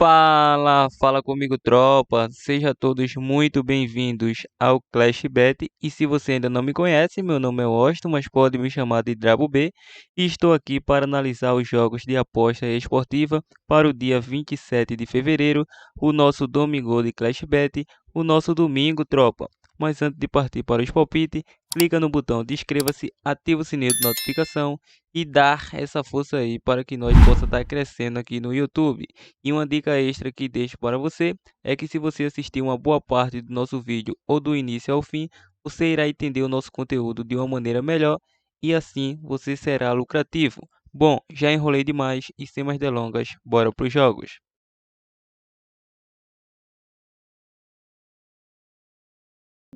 Fala comigo, tropa. Sejam todos muito bem-vindos ao Clash Bet. E se você ainda não me conhece, meu nome é Washington, mas pode me chamar de Drabo B. E estou aqui para analisar os jogos de aposta esportiva para o dia 27 de fevereiro, o nosso domingo de Clash Bet, o nosso domingo, tropa. Mas antes de partir para os palpites, clica no botão de inscreva-se, ativa o sininho de notificação e dar essa força aí para que nós possamos estar crescendo aqui no YouTube. E uma dica extra que deixo para você é que se você assistir uma boa parte do nosso vídeo ou do início ao fim, você irá entender o nosso conteúdo de uma maneira melhor e assim você será lucrativo. Bom, já enrolei demais e sem mais delongas, bora para os jogos.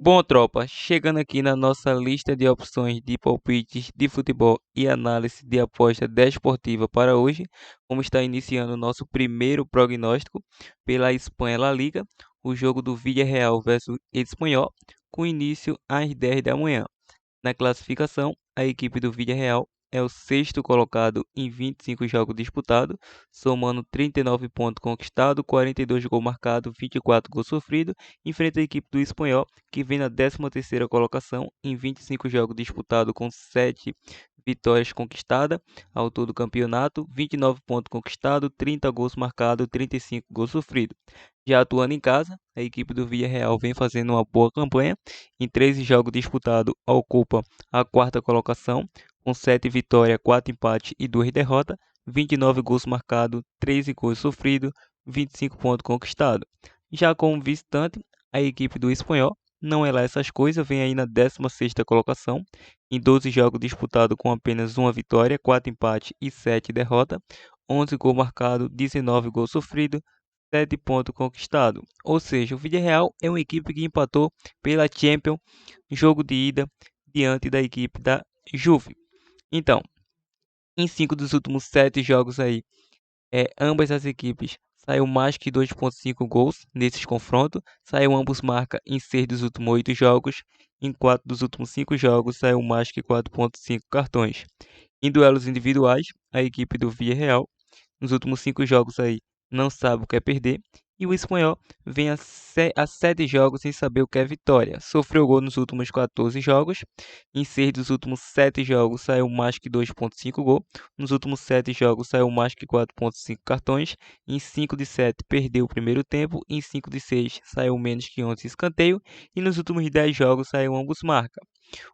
Bom, tropa, chegando aqui na nossa lista de opções de palpites de futebol e análise de aposta desportiva para hoje, vamos estar iniciando o nosso primeiro prognóstico pela Espanha La Liga, o jogo do Villarreal versus Espanhol, com início às 10 da manhã. Na classificação, a equipe do Villarreal é o sexto colocado em 25 jogos disputados, somando 39 pontos conquistados, 42 gols marcados, 24 gols sofridos, enfrenta a equipe do Espanhol, que vem na 13ª colocação em 25 jogos disputados com 7 vitórias conquistadas ao todo do campeonato, 29 pontos conquistados, 30 gols marcados, 35 gols sofridos. Já atuando em casa, a equipe do Villarreal vem fazendo uma boa campanha. Em 13 jogos disputados, ocupa a quarta colocação, com 7 vitórias, 4 empates e 2 derrotas, 29 gols marcados, 13 gols sofridos, 25 pontos conquistados. Já como visitante, a equipe do Espanhol não é lá essas coisas, vem aí na 16ª colocação, em 12 jogos disputados com apenas uma vitória, 4 empates e 7 derrotas, 11 gols marcados, 19 gols sofridos, 7 pontos conquistados. Ou seja, o Villarreal é uma equipe que empatou pela Champions, jogo de ida, diante da equipe da Juve. Então, em 5 dos últimos 7 jogos aí, ambas as equipes saiu mais que 2,5 gols nesses confrontos. Saiu ambos marca em 6 dos últimos 8 jogos. Em 4 dos últimos 5 jogos, saiu mais que 4,5 cartões. Em duelos individuais, a equipe do Villarreal, nos últimos 5 jogos aí, não sabe o que é perder. E o Espanhol vem a 7 jogos sem saber o que é vitória. Sofreu gol nos últimos 14 jogos. Em 6 dos últimos 7 jogos saiu mais que 2,5 gol. Nos últimos 7 jogos saiu mais que 4,5 cartões. Em 5 de 7 perdeu o primeiro tempo. Em 5 de 6 saiu menos que 11 escanteio. E nos últimos 10 jogos saiu ambos marca.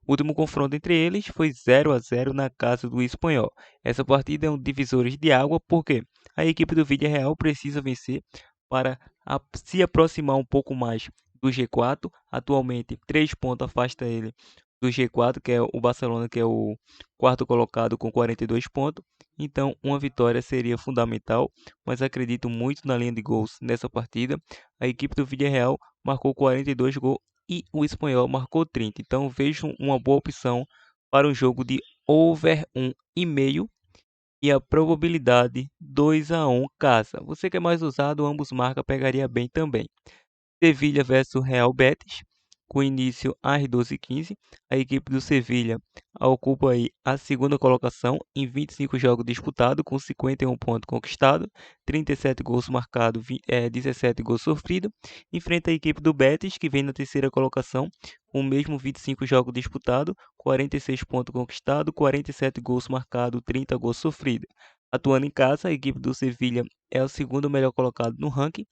O último confronto entre eles foi 0-0 na casa do Espanhol. Essa partida é um divisor de água porque a equipe do Villarreal precisa vencer para se aproximar um pouco mais do G4. Atualmente, 3 pontos afasta ele do G4, que é o Barcelona, que é o quarto colocado com 42 pontos. Então, uma vitória seria fundamental, mas acredito muito na linha de gols nessa partida. A equipe do Villarreal marcou 42 gols e o Espanhol marcou 30. Então, vejo uma boa opção para um jogo de over 1,5 e a probabilidade 2-1 casa. Você que é mais usado, ambos marca pegaria bem também. Sevilha versus Real Betis, com início às 12h15. A equipe do Sevilha ocupa aí a segunda colocação em 25 jogos disputados, com 51 pontos conquistados, 37 gols marcados, 17 gols sofridos. Enfrenta a equipe do Betis, que vem na terceira colocação, com o mesmo 25 jogos disputados, 46 pontos conquistados, 47 gols marcados, 30 gols sofridos. Atuando em casa, a equipe do Sevilha é o segundo melhor colocado no ranking,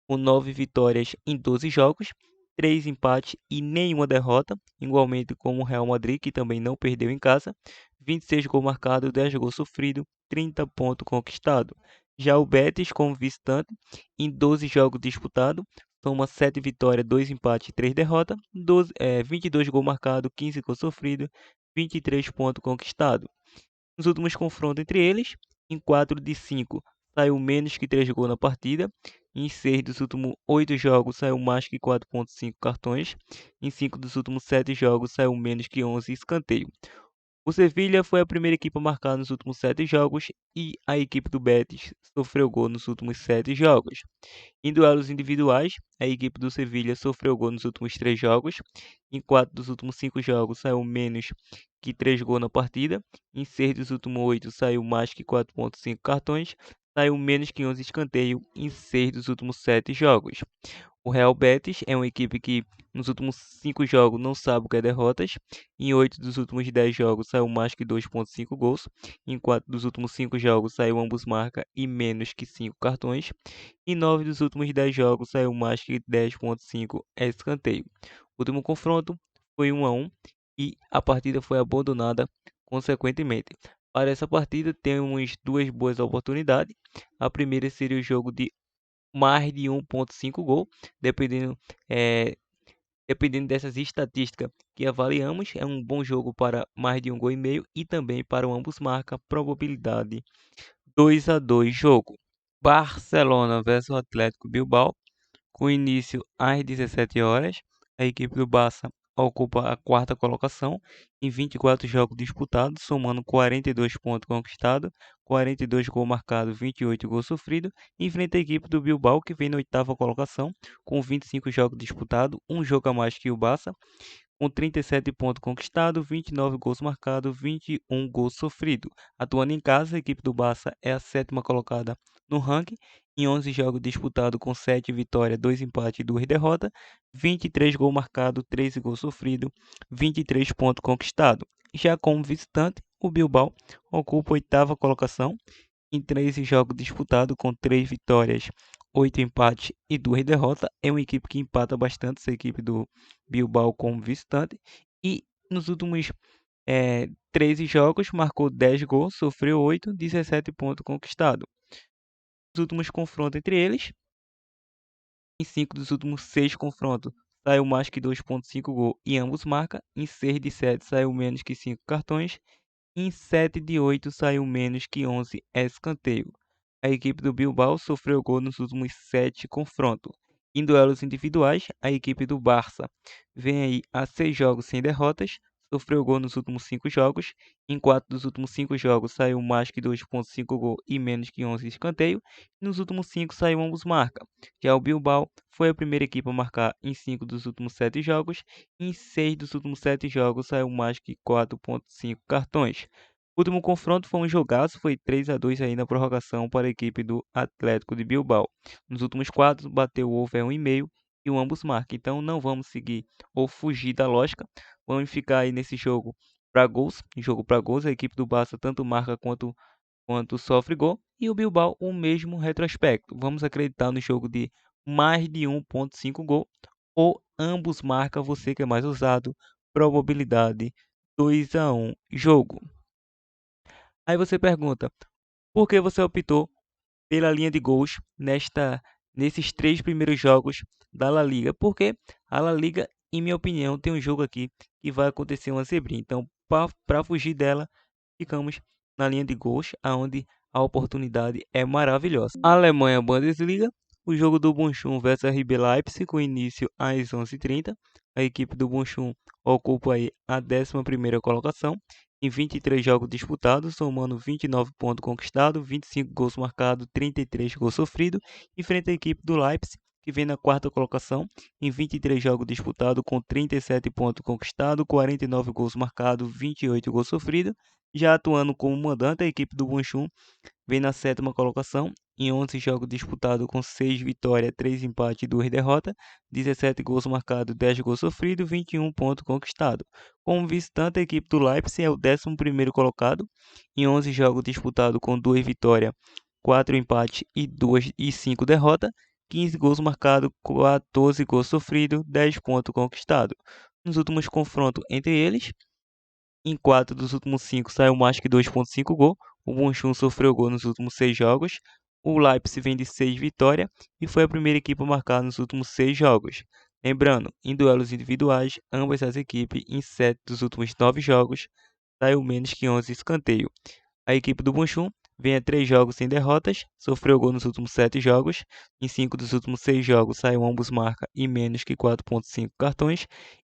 com 9 vitórias em 12 jogos, 3 empates e nenhuma derrota, igualmente como o Real Madrid, que também não perdeu em casa, 26 gols marcados, 10 gols sofridos, 30 pontos conquistados. Já o Betis, como visitante, em 12 jogos disputados, soma 7 vitórias, 2 empates e 3 derrotas, 22 gols marcados, 15 gols sofridos, 23 pontos conquistados. Nos últimos confrontos entre eles, em 4 de 5 saiu menos que 3 gols na partida. Em 6 dos últimos 8 jogos saiu mais que 4,5 cartões. Em 5 dos últimos 7 jogos saiu menos que 11 escanteio. O Sevilha foi a primeira equipe a marcar nos últimos 7 jogos e a equipe do Betis sofreu gol nos últimos 7 jogos. Em duelos individuais, a equipe do Sevilha sofreu gol nos últimos 3 jogos. Em 4 dos últimos 5 jogos saiu menos que 3 gols na partida. Em 6 dos últimos 8 saiu mais que 4,5 cartões. saiu menos que 11 escanteio em 6 dos últimos 7 jogos. O Real Betis é uma equipe que nos últimos 5 jogos não sabe o que é derrotas. Em 8 dos últimos 10 jogos saiu mais que 2,5 gols. Em 4 dos últimos 5 jogos saiu ambos marca e menos que 5 cartões. Em 9 dos últimos 10 jogos saiu mais que 10,5 escanteio. O último confronto foi 1-1 e a partida foi abandonada consequentemente. Para essa partida temos duas boas oportunidades. A primeira seria o jogo de mais de 1,5 gol, dependendo, é, dependendo dessas estatísticas que avaliamos, é um bom jogo para mais de 1,5 gol e também para o ambos marca, probabilidade 2-2 jogo. Barcelona versus Atlético Bilbao, com início às 17 horas. A equipe do Barça ocupa a quarta colocação em 24 jogos disputados, somando 42 pontos conquistados, 42 gols marcados, 28 gols sofridos. Enfrenta a equipe do Bilbao, que vem na oitava colocação, com 25 jogos disputados, um jogo a mais que o Barça, com 37 pontos conquistados, 29 gols marcados, 21 gols sofridos. Atuando em casa, a equipe do Barça é a sétima colocada no ranking, em 11 jogos disputados com 7 vitórias, 2 empates e 2 derrotas, 23 gols marcados, 13 gols sofridos, 23 pontos conquistados. Já como visitante, o Bilbao ocupa a oitava colocação, em 13 jogos disputados com 3 vitórias, 8 empates e 2 derrotas. É uma equipe que empata bastante, essa equipe do Bilbao como visitante. E nos últimos 13 jogos marcou 10 gols, sofreu 8, 17 pontos conquistados. Os últimos confrontos entre eles, em 5 dos últimos 6 confrontos, saiu mais que 2,5 gols e ambos marcam. Em 6 de 7 saiu menos que 5 cartões. Em 7 de 8 saiu menos que 11 escanteio. A equipe do Bilbao sofreu gol nos últimos 7 confrontos. Em duelos individuais, a equipe do Barça vem aí a 6 jogos sem derrotas, sofreu gol nos últimos 5 jogos. Em 4 dos últimos 5 jogos saiu mais que 2,5 gol e menos que 11 escanteio. Nos últimos 5 saiu ambos marca. Já o Bilbao foi a primeira equipe a marcar em 5 dos últimos 7 jogos. Em 6 dos últimos 7 jogos saiu mais que 4,5 cartões. O último confronto foi um jogaço, foi 3-2 aí na prorrogação para a equipe do Atlético de Bilbao. Nos últimos 4 bateu o over 1,5 e o ambos marcam. Então não vamos seguir ou fugir da lógica. Vamos ficar aí nesse jogo para gols. Jogo para gols, a equipe do Barça tanto marca quanto sofre gol. E o Bilbao o mesmo retrospecto. Vamos acreditar no jogo de mais de 1,5 gol ou ambos marcam, você que é mais usado. Probabilidade 2-1 jogo. Aí você pergunta, por que você optou pela linha de gols nesses 3 primeiros jogos da La Liga? Porque a La Liga, em minha opinião, tem um jogo aqui que vai acontecer uma zebrinha. Então, para fugir dela, ficamos na linha de gols, aonde a oportunidade é maravilhosa. Alemanha Bundesliga, o jogo do Bochum versus RB Leipzig, com início às 11h30. A equipe do Bochum ocupa aí a 11ª colocação, em 23 jogos disputados, somando 29 pontos conquistados, 25 gols marcados, 33 gols sofridos, enfrenta a equipe do Leipzig, que vem na quarta colocação, em 23 jogos disputados, com 37 pontos conquistados, 49 gols marcados, 28 gols sofridos. Já atuando como mandante, a equipe do Bochum vem na sétima colocação, em 11 jogos disputados com 6 vitórias, 3 empates e 2 derrotas, 17 gols marcados, 10 gols sofridos, 21 pontos conquistados. Como visitante, a equipe do Leipzig é o 11º colocado, em 11 jogos disputados com 2 vitórias, 4 empates e 5 derrotas, 15 gols marcados, 14 gols sofridos, 10 pontos conquistados. Nos últimos confrontos entre eles, em 4 dos últimos 5 saiu mais que 2,5 gol. O Bochum sofreu gol nos últimos 6 jogos. O Leipzig vem de 6 vitórias e foi a primeira equipe a marcar nos últimos 6 jogos. Lembrando, em duelos individuais, ambas as equipes em 7 dos últimos 9 jogos saiu menos que 11 escanteio. A equipe do Bochum vem a 3 jogos sem derrotas, sofreu gol nos últimos 7 jogos, em 5 dos últimos 6 jogos saiu ambos marca e menos que 4,5 cartões,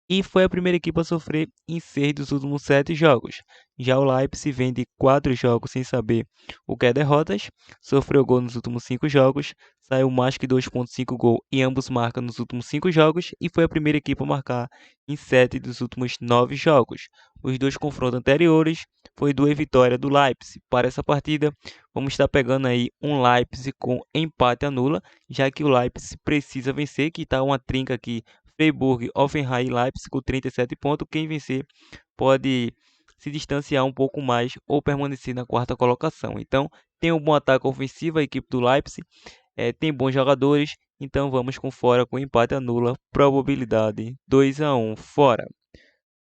e foi a primeira equipe a sofrer em 6 dos últimos 7 jogos. Já o Leipzig vem de 4 jogos sem saber o que é derrotas, sofreu gol nos últimos 5 jogos, saiu mais que 2,5 gol e ambos marcam nos últimos 5 jogos, e foi a primeira equipe a marcar em 7 dos últimos 9 jogos. Os dois confrontos anteriores foi 2 vitórias do Leipzig. Para essa partida, vamos estar pegando aí um Leipzig com empate a nula, já que o Leipzig precisa vencer, que está uma trinca aqui, Freiburg, Hoffenheim e Leipzig com 37 pontos. Quem vencer pode se distanciar um pouco mais ou permanecer na quarta colocação. Então, tem um bom ataque ofensivo a equipe do Leipzig, tem bons jogadores, então vamos com fora com empate a nula, probabilidade 2-1 fora.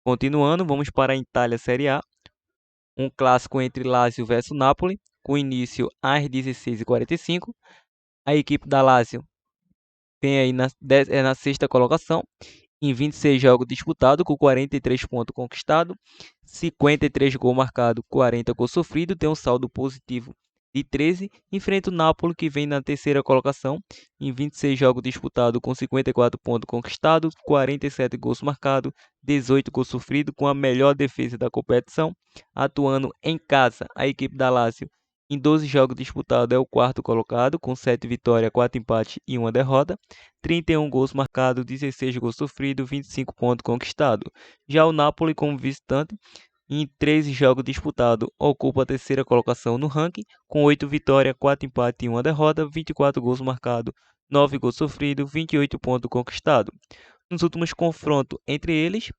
Continuando, vamos para a Itália Série A, um clássico entre Lazio versus Napoli, com início às 16h45. A equipe da Lazio vem aí na sexta colocação, em 26 jogos disputados, com 43 pontos conquistados, 53 gols marcados, 40 gols sofridos, tem um saldo positivo de 13, enfrenta o Napoli, que vem na terceira colocação, em 26 jogos disputados, com 54 pontos conquistados, 47 gols marcados, 18 gols sofridos, com a melhor defesa da competição, atuando em casa. A equipe da Lazio, em 12 jogos disputados, é o quarto colocado, com 7 vitórias, 4 empates e 1 derrota. 31 gols marcados, 16 gols sofridos, 25 pontos conquistados. Já o Napoli, como visitante, em 13 jogos disputados, ocupa a terceira colocação no ranking, com 8 vitórias, 4 empates e 1 derrota, 24 gols marcados, 9 gols sofridos, 28 pontos conquistados. Nos últimos confrontos entre eles,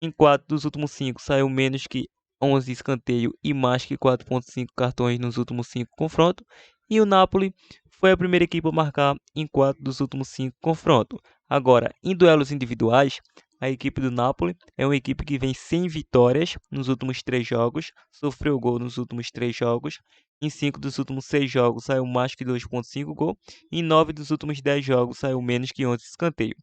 em 4 dos últimos 5 saiu menos que 11 escanteios e mais que 4,5 cartões nos últimos 5 confrontos. E o Napoli foi a primeira equipe a marcar em 4 dos últimos 5 confrontos. Agora, em duelos individuais, a equipe do Napoli é uma equipe que vem sem vitórias nos últimos 3 jogos, sofreu gol nos últimos 3 jogos. Em 5 dos últimos 6 jogos saiu mais que 2,5 gol. Em 9 dos últimos 10 jogos saiu menos que 11 escanteios.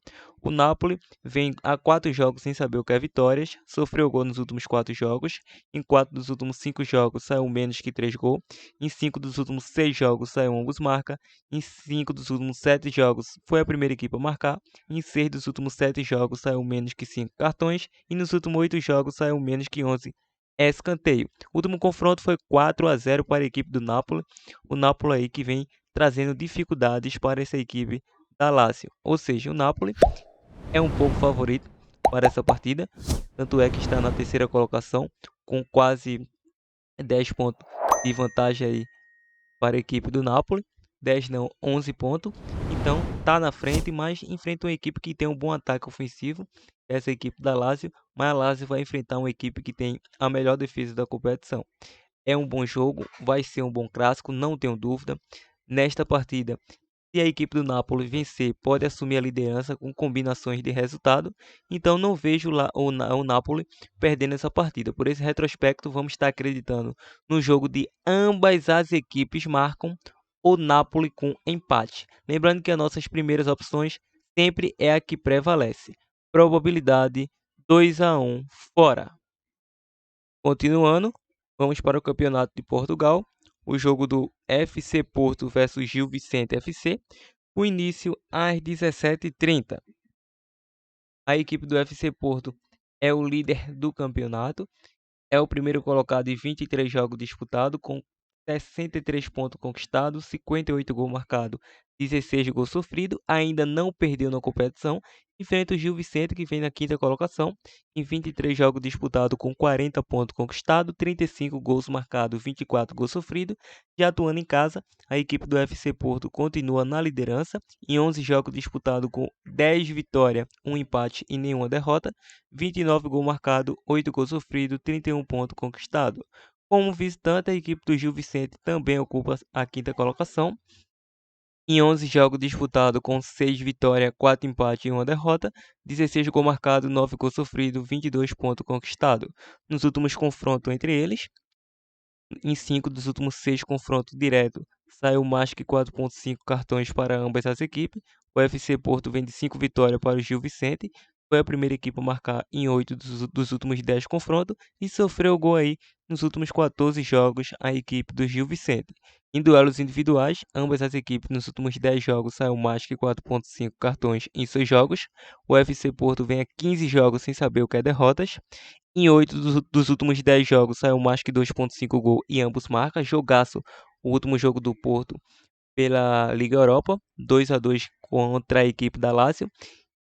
O Napoli vem há 4 jogos sem saber o que é vitórias, sofreu gol nos últimos 4 jogos, em 4 dos últimos 5 jogos saiu menos que 3 gols, em 5 dos últimos 6 jogos saiu ambos marca, em 5 dos últimos 7 jogos foi a primeira equipe a marcar, em 6 dos últimos 7 jogos saiu menos que 5 cartões, e nos últimos 8 jogos saiu menos que 11 escanteio. O último confronto foi 4-0 para a equipe do Napoli, o Napoli aí que vem trazendo dificuldades para essa equipe da Lazio, ou seja, o Napoli é um pouco favorito para essa partida, tanto é que está na terceira colocação, com quase 10 pontos de vantagem aí para a equipe do Napoli, 10 não, 11 pontos, então está na frente, mas enfrenta uma equipe que tem um bom ataque ofensivo, essa equipe da Lazio, mas a Lazio vai enfrentar uma equipe que tem a melhor defesa da competição. É um bom jogo, vai ser um bom clássico, não tenho dúvida. Nesta partida, se a equipe do Napoli vencer, pode assumir a liderança com combinações de resultado. Então não vejo lá o Napoli perdendo essa partida. Por esse retrospecto, vamos estar acreditando no jogo de ambas as equipes marcam o Napoli com empate. Lembrando que as nossas primeiras opções sempre é a que prevalece. Probabilidade 2-1 fora. Continuando, vamos para o Campeonato de Portugal. O jogo do FC Porto versus Gil Vicente FC. O início às 17h30. A equipe do FC Porto é o líder do campeonato. É o primeiro colocado em 23 jogos disputados, com 63 pontos conquistados, 58 gols marcados, 16 gols sofridos. Ainda não perdeu na competição. Enfrenta o Gil Vicente, que vem na quinta colocação, em 23 jogos disputados, com 40 pontos conquistados, 35 gols marcados, 24 gols sofridos. Já atuando em casa, a equipe do FC Porto continua na liderança, em 11 jogos disputados, com 10 vitórias, 1 empate e nenhuma derrota, 29 gols marcados, 8 gols sofridos, 31 pontos conquistados. Como visitante, a equipe do Gil Vicente também ocupa a quinta colocação, em 11 jogos disputados, com 6 vitórias, 4 empates e 1 derrota, 16 gols marcados, 9 gols sofridos, 22 pontos conquistados. Nos últimos confrontos entre eles, em 5 dos últimos 6 confrontos diretos, saiu mais que 4,5 cartões para ambas as equipes. O FC Porto vem de 5 vitórias para o Gil Vicente, foi a primeira equipe a marcar em 8 dos últimos 10 confrontos e sofreu gol aí nos últimos 14 jogos a equipe do Gil Vicente. Em duelos individuais, ambas as equipes nos últimos 10 jogos saiu mais que 4,5 cartões em seus jogos. O FC Porto vem a 15 jogos sem saber o que é derrotas. Em 8 dos últimos 10 jogos saiu mais que 2,5 gol e ambos marcam. Jogaço, o último jogo do Porto pela Liga Europa, 2-2 contra a equipe da Lazio.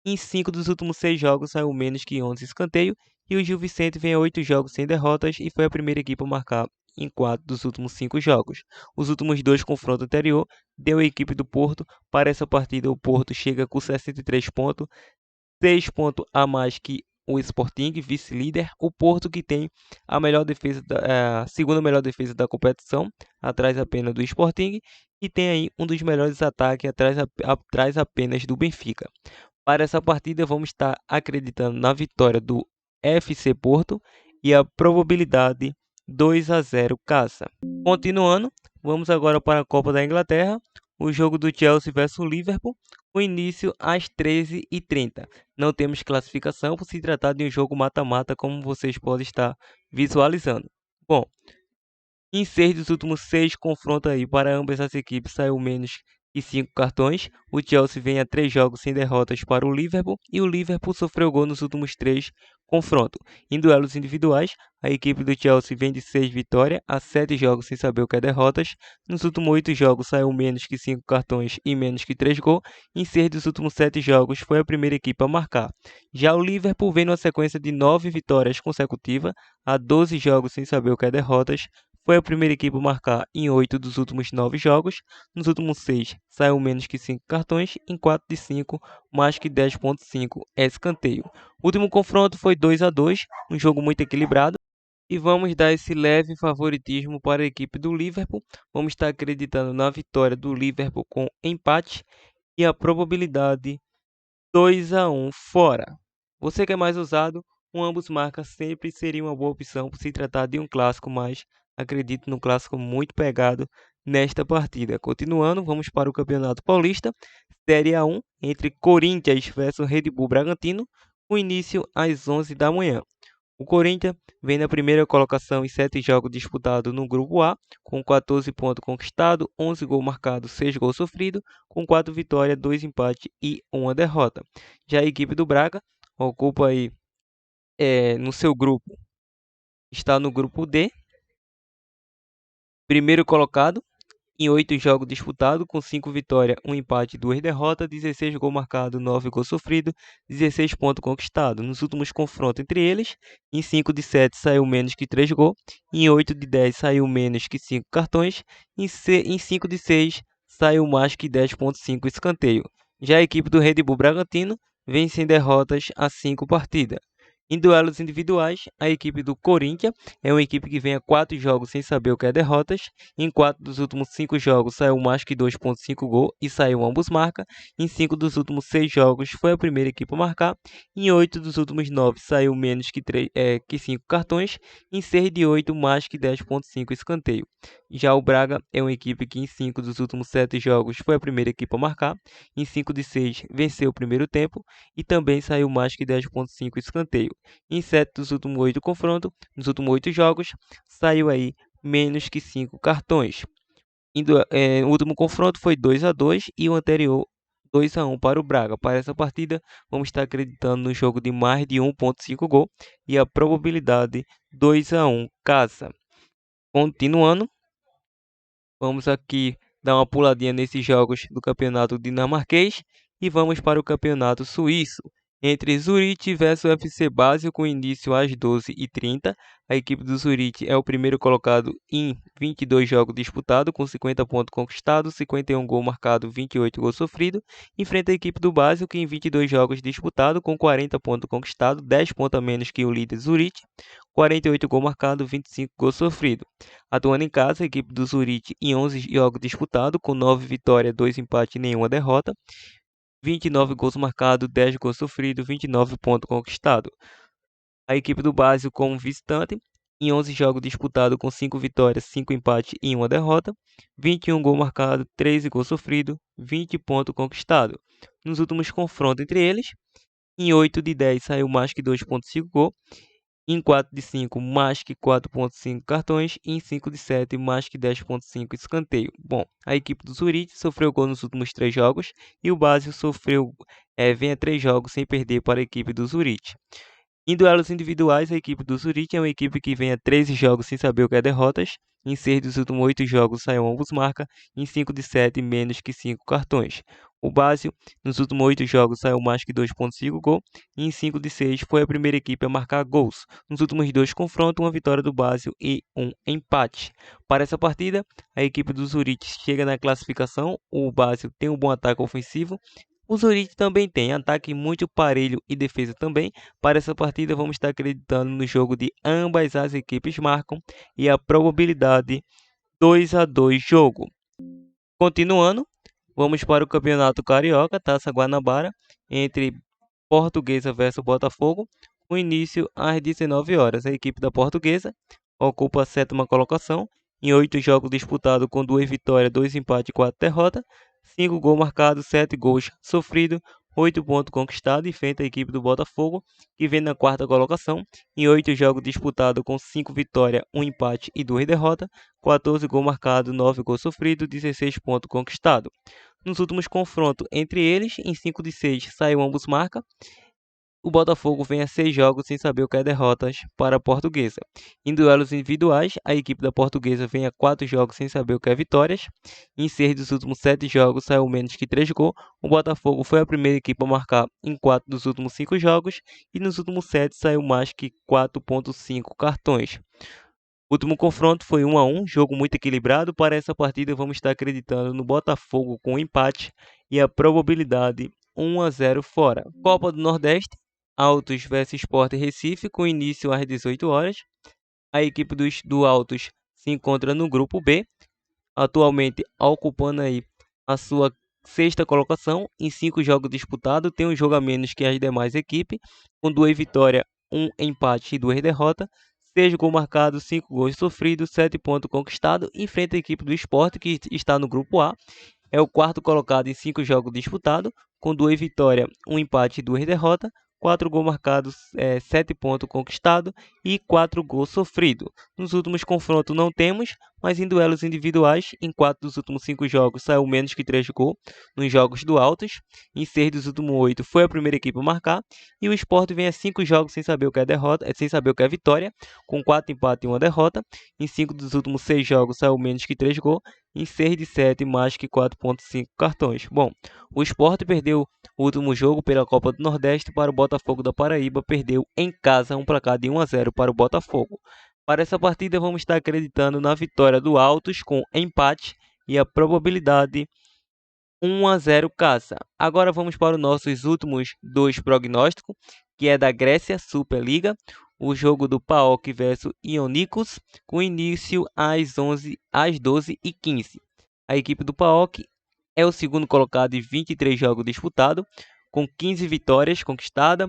Em 5 dos últimos 6 jogos saiu menos que 11 escanteio E o Gil Vicente vem a 8 jogos sem derrotas e foi a primeira equipe a marcar em 4 dos últimos 5 jogos. Os últimos 2 confrontos anterior deu a equipe do Porto. Para essa partida, o Porto chega com 63 pontos, 6 pontos a mais que o Sporting, vice-líder. O Porto, que tem a melhor defesa, a segunda melhor defesa da competição, atrás apenas do Sporting, e tem aí um dos melhores ataques, atrás apenas do Benfica. Para essa partida, vamos estar acreditando na vitória do FC Porto e a probabilidade 2-0 casa. Continuando, vamos agora para a Copa da Inglaterra. O jogo do Chelsea versus o Liverpool, o início às 13h30. Não temos classificação por se tratar de um jogo mata-mata, como vocês podem estar visualizando. Bom, em 6 dos últimos 6 confrontos aí para ambas as equipes saiu menos que 5 cartões. O Chelsea vem a 3 jogos sem derrotas para o Liverpool e o Liverpool sofreu gol nos últimos 3 confrontos. Em duelos individuais, a equipe do Chelsea vem de 6 vitórias a 7 jogos sem saber o que é derrotas. Nos últimos 8 jogos saiu menos que 5 cartões e menos que 3 gols. Em 6 dos últimos 7 jogos foi a primeira equipe a marcar. Já o Liverpool vem numa sequência de 9 vitórias consecutivas a 12 jogos sem saber o que é derrotas. Foi a primeira equipe a marcar em 8 dos últimos 9 jogos. Nos últimos 6, saiu menos que 5 cartões. Em 4 de 5, mais que 10.5 é escanteio. O último confronto foi 2-2, um jogo muito equilibrado. E vamos dar esse leve favoritismo para a equipe do Liverpool. Vamos estar acreditando na vitória do Liverpool com empate e a probabilidade 2-1 fora. Você que é mais ousado, ambos marcas sempre seria uma boa opção por se tratar de um clássico, mas acredito num clássico muito pegado nesta partida. Continuando, vamos para o Campeonato Paulista, Série A1, entre Corinthians versus Red Bull Bragantino, com início às 11 da manhã. O Corinthians vem na primeira colocação em 7 jogos disputados no Grupo A, com 14 pontos conquistados, 11 gols marcados, 6 gols sofridos, com 4 vitórias, 2 empates e 1 derrota. Já a equipe do Braga ocupa aí no seu grupo, está no grupo D, primeiro colocado, em 8 jogos disputados, com 5 vitórias, 1 empate e 2 derrotas, 16 gols marcados, 9 gols sofridos, 16 pontos conquistados. Nos últimos confrontos entre eles, em 5 de 7 saiu menos que 3 gols, em 8 de 10 saiu menos que 5 cartões, em 5 de 6 saiu mais que 10.5 escanteio. Já a equipe do Red Bull Bragantino vem sem derrotas a 5 partidas. Em duelos individuais, a equipe do Corinthians é uma equipe que vem a 4 jogos sem saber o que é derrotas. Em 4 dos últimos 5 jogos saiu mais que 2.5 gols e saiu ambos marca. Em 5 dos últimos 6 jogos foi a primeira equipe a marcar. Em 8 dos últimos 9 saiu menos que 5 cartões. Em 6 de 8 mais que 10.5 escanteio. Já o Braga é uma equipe que em 5 dos últimos 7 jogos foi a primeira equipe a marcar. Em 5 de 6 venceu o primeiro tempo e também saiu mais que 10.5 escanteio. Em 7 dos últimos 8 confrontos, nos últimos 8 jogos, saiu aí menos que 5 cartões. O último confronto foi 2-2 e o anterior 2-1 para o Braga. Para essa partida, vamos estar acreditando no jogo de mais de 1.5 gol e a probabilidade 2-1 casa. Continuando, vamos aqui dar uma puladinha nesses jogos do campeonato dinamarquês e vamos para o campeonato suíço. Entre Zurich versus FC Basel, com início às 12h30. A equipe do Zurich é o primeiro colocado em 22 jogos disputados, com 50 pontos conquistados, 51 gols marcados, 28 gols sofridos. Enfrenta a equipe do Basel, que em 22 jogos disputados, com 40 pontos conquistados, 10 pontos a menos que o líder Zurich, 48 gols marcados, 25 gols sofridos. Atuando em casa, a equipe do Zurich em 11 jogos disputados, com 9 vitórias, 2 empates e nenhuma derrota. 29 gols marcados, 10 gols sofridos, 29 pontos conquistados. A equipe do Basel como visitante, em 11 jogos disputados com 5 vitórias, 5 empates e 1 derrota, 21 gols marcados, 13 gols sofridos, 20 pontos conquistados. Nos últimos confrontos entre eles, em 8 de 10 saiu mais que 2.5 gols, em 4 de 5 mais que 4.5 cartões e em 5 de 7 mais que 10.5 escanteio. Bom, a equipe do Zurich sofreu gol nos últimos 3 jogos e o Basel vem a 3 jogos sem perder para a equipe do Zurich. Em duelos individuais, a equipe do Zurich é uma equipe que vem a 13 jogos sem saber o que é derrotas. Em 6 dos últimos 8 jogos saiu ambos marca, em 5 de 7 menos que 5 cartões. O Basel, nos últimos 8 jogos, saiu mais que 2,5 gols, e em 5 de 6 foi a primeira equipe a marcar gols. Nos últimos 2 confrontos, uma vitória do Basel e um empate. Para essa partida, a equipe do Zurich chega na classificação, o Basel tem um bom ataque ofensivo, o Zurich também tem ataque muito parelho e defesa também. Para essa partida, vamos estar acreditando no jogo de ambas as equipes marcam e a probabilidade 2-2 jogo. Continuando, vamos para o Campeonato Carioca, Taça Guanabara, entre Portuguesa versus Botafogo, com início às 19 horas. A equipe da Portuguesa ocupa a 7ª colocação, em 8 jogos disputados com 2 vitórias, 2 empates e 4 derrotas, 5 gols marcados, 7 gols sofridos, 8 pontos conquistados, enfrenta a equipe do Botafogo, que vem na 4ª colocação, em 8 jogos disputados com 5 vitórias, 1 empate e 2 derrotas, 14 gols marcados, 9 gols sofridos, 16 pontos conquistados. Nos últimos confrontos entre eles, em 5 de 6 saiu ambos marca. O Botafogo vem a 6 jogos sem saber o que é derrotas para a Portuguesa. Em duelos individuais, a equipe da Portuguesa vem a 4 jogos sem saber o que é vitórias. Em 6 dos últimos 7 jogos saiu menos que 3 gols. O Botafogo foi a primeira equipe a marcar em 4 dos últimos 5 jogos. E nos últimos 7 saiu mais que 4,5 cartões. O último confronto foi 1-1, jogo muito equilibrado. Para essa partida vamos estar acreditando no Botafogo com empate e a probabilidade 1-0 fora. Copa do Nordeste, Altos vs Sport Recife, com início às 18 horas. A equipe do Altos se encontra no grupo B, atualmente ocupando aí a sua 6ª colocação em 5 jogos disputados, tem um jogo a menos que as demais equipes, com 2 vitórias, 1 empate e 2 derrotas, 6 gols marcados, 5 gols sofridos, 7 pontos conquistados, enfrenta a equipe do Sport, que está no grupo A, é o 4º colocado em 5 jogos disputados, com 2 vitórias, 1 empate e 2 derrotas, 4 gols marcados, 7 pontos conquistados e 4 gols sofridos. Nos últimos confrontos não temos, mas em duelos individuais, em 4 dos últimos 5 jogos saiu menos que 3 gols nos jogos do Altos. Em 6 dos últimos 8 foi a primeira equipe a marcar. E o Sport vem a 5 jogos sem saber o que é derrota, sem saber o que é vitória, com 4 empates e 1 derrota. Em 5 dos últimos 6 jogos saiu menos que 3 gols. Em 6 de 7, mais que 4,5 cartões. Bom, o Sport perdeu o último jogo pela Copa do Nordeste para o Botafogo da Paraíba, perdeu em casa um placar de 1-0 para o Botafogo. Para essa partida vamos estar acreditando na vitória do Altos com empate e a probabilidade 1-0 casa. Agora vamos para os nossos últimos 2 prognósticos, que é da Grécia Superliga, o jogo do PAOK versus Ionikos, com início às 12h15. A equipe do PAOK é o segundo colocado em 23 jogos disputados, com 15 vitórias conquistadas,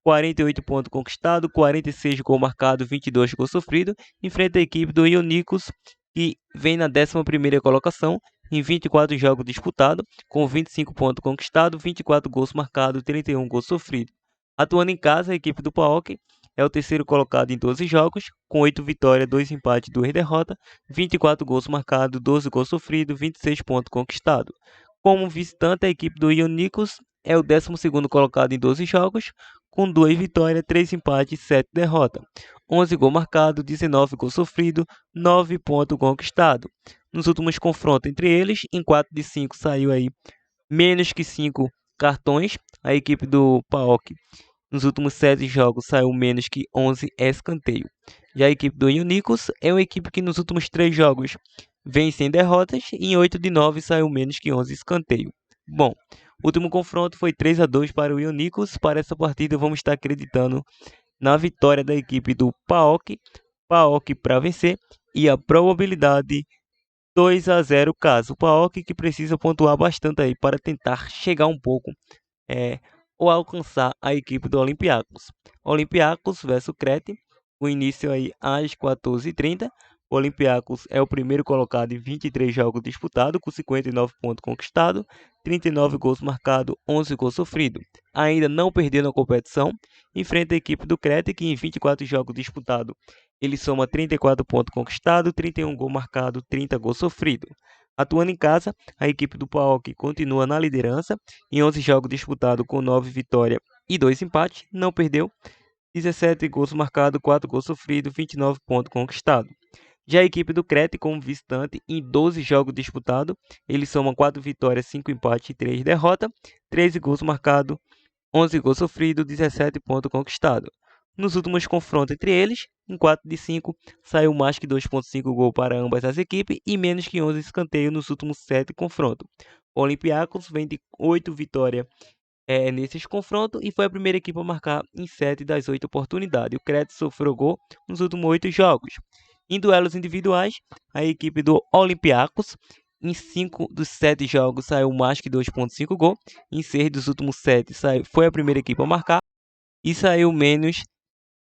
48 pontos conquistados, 46 gols marcados, 22 gols sofridos. Enfrenta a equipe do Ionikos, que vem na 11ª colocação, em 24 jogos disputados, com 25 pontos conquistados, 24 gols marcados, 31 gols sofridos. Atuando em casa, a equipe do PAOK é o terceiro colocado em 12 jogos, com 8 vitórias, 2 empates e 2 derrotas, 24 gols marcados, 12 gols sofridos, 26 pontos conquistados. Como visitante, a equipe do Ionikos é o 12º colocado em 12 jogos, com 2 vitórias, 3 empates e 7 derrotas. 11 gols marcados, 19 gols sofridos, 9 pontos conquistados. Nos últimos confrontos entre eles, em 4 de 5 saiu aí menos que 5 cartões. A equipe do PAOK nos últimos 7 jogos saiu menos que 11 escanteios. Já a equipe do Ionikos é uma equipe que nos últimos 3 jogos vem sem derrotas e em 8 de 9 saiu menos que 11 escanteios. Bom, o último confronto foi 3-2 para o Ionikos. Para essa partida vamos estar acreditando na vitória da equipe do PAOK para vencer e a probabilidade 2-0 caso. O PAOK que precisa pontuar bastante aí para tentar chegar um pouco ou alcançar a equipe do Olympiacos. Olympiacos versus Crete, o início aí às 14h30. O Olympiacos é o primeiro colocado em 23 jogos disputados, com 59 pontos conquistados, 39 gols marcados, 11 gols sofridos. Ainda não perdeu na competição, enfrenta a equipe do Crete, que em 24 jogos disputados, ele soma 34 pontos conquistados, 31 gols marcados, 30 gols sofridos. Atuando em casa, a equipe do PAOK continua na liderança, em 11 jogos disputados com 9 vitórias e 2 empates, não perdeu, 17 gols marcados, 4 gols sofridos, 29 pontos conquistados. Já a equipe do Crete, como visitante, em 12 jogos disputados, eles somam 4 vitórias, 5 empates e 3 derrotas, 13 gols marcados, 11 gols sofridos, 17 pontos conquistados. Nos últimos confrontos entre eles, em 4 de 5, saiu mais que 2,5 gols para ambas as equipes e menos que 11 escanteios nos últimos 7 confrontos. O Olympiacos vem de 8 vitórias nesses confrontos e foi a primeira equipe a marcar em 7 das 8 oportunidades. O Crete sofreu gol nos últimos 8 jogos. Em duelos individuais, a equipe do Olympiacos, em 5 dos 7 jogos, saiu mais que 2,5 gols. Em 6 dos últimos 7, foi a primeira equipe a marcar e saiu menos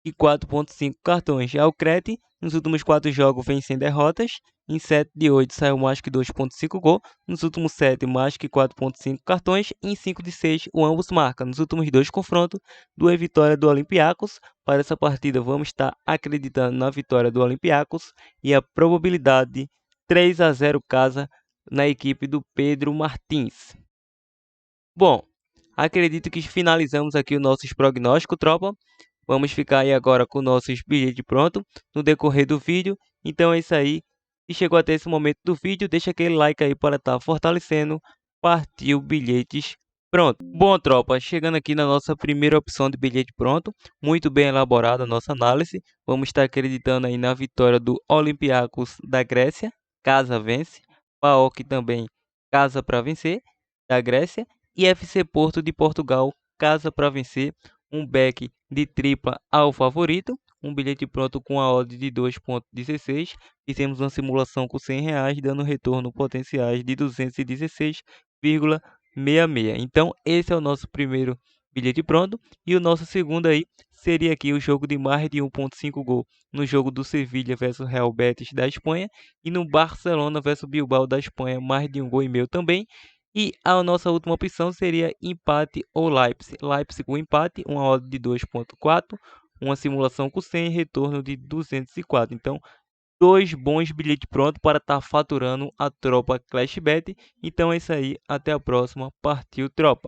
e 4,5 cartões. Já o Crete, nos últimos 4 jogos, vem sem derrotas. Em 7 de 8 saiu mais que 2,5 gol. Nos últimos 7, mais que 4,5 cartões. E em 5 de 6, o ambos marcam. Nos últimos 2 confrontos, 2 vitórias do Olympiacos. Para essa partida, vamos estar acreditando na vitória do Olympiacos. E a probabilidade 3-0 casa na equipe do Pedro Martins. Bom, acredito que finalizamos aqui os nossos prognósticos, tropa. Vamos ficar aí agora com nossos bilhetes prontos no decorrer do vídeo. Então é isso aí. Se chegou até esse momento do vídeo, deixa aquele like aí para estar fortalecendo. Partiu bilhetes pronto. Bom, tropa, chegando aqui na nossa primeira opção de bilhete pronto. Muito bem elaborada a nossa análise. Vamos estar acreditando aí na vitória do Olympiacos da Grécia, casa vence. PAOK também, casa para vencer, da Grécia. E FC Porto de Portugal, casa para vencer. Um back de tripla ao favorito, um bilhete pronto com a odd de 2,16. Fizemos uma simulação com R$100, dando retorno potenciais de 216,66. Então, esse é o nosso primeiro bilhete pronto. E o nosso segundo aí seria aqui o jogo de mais de 1,5 gol no jogo do Sevilha versus Real Betis da Espanha e no Barcelona versus Bilbao da Espanha, mais de 1,5 gols também. E a nossa última opção seria empate ou Leipzig. Leipzig com empate, uma odd de 2,4, uma simulação com 100, retorno de 204. Então, dois bons bilhetes prontos para estar faturando a tropa Clashbet. Então é isso aí, até a próxima. Partiu, tropa!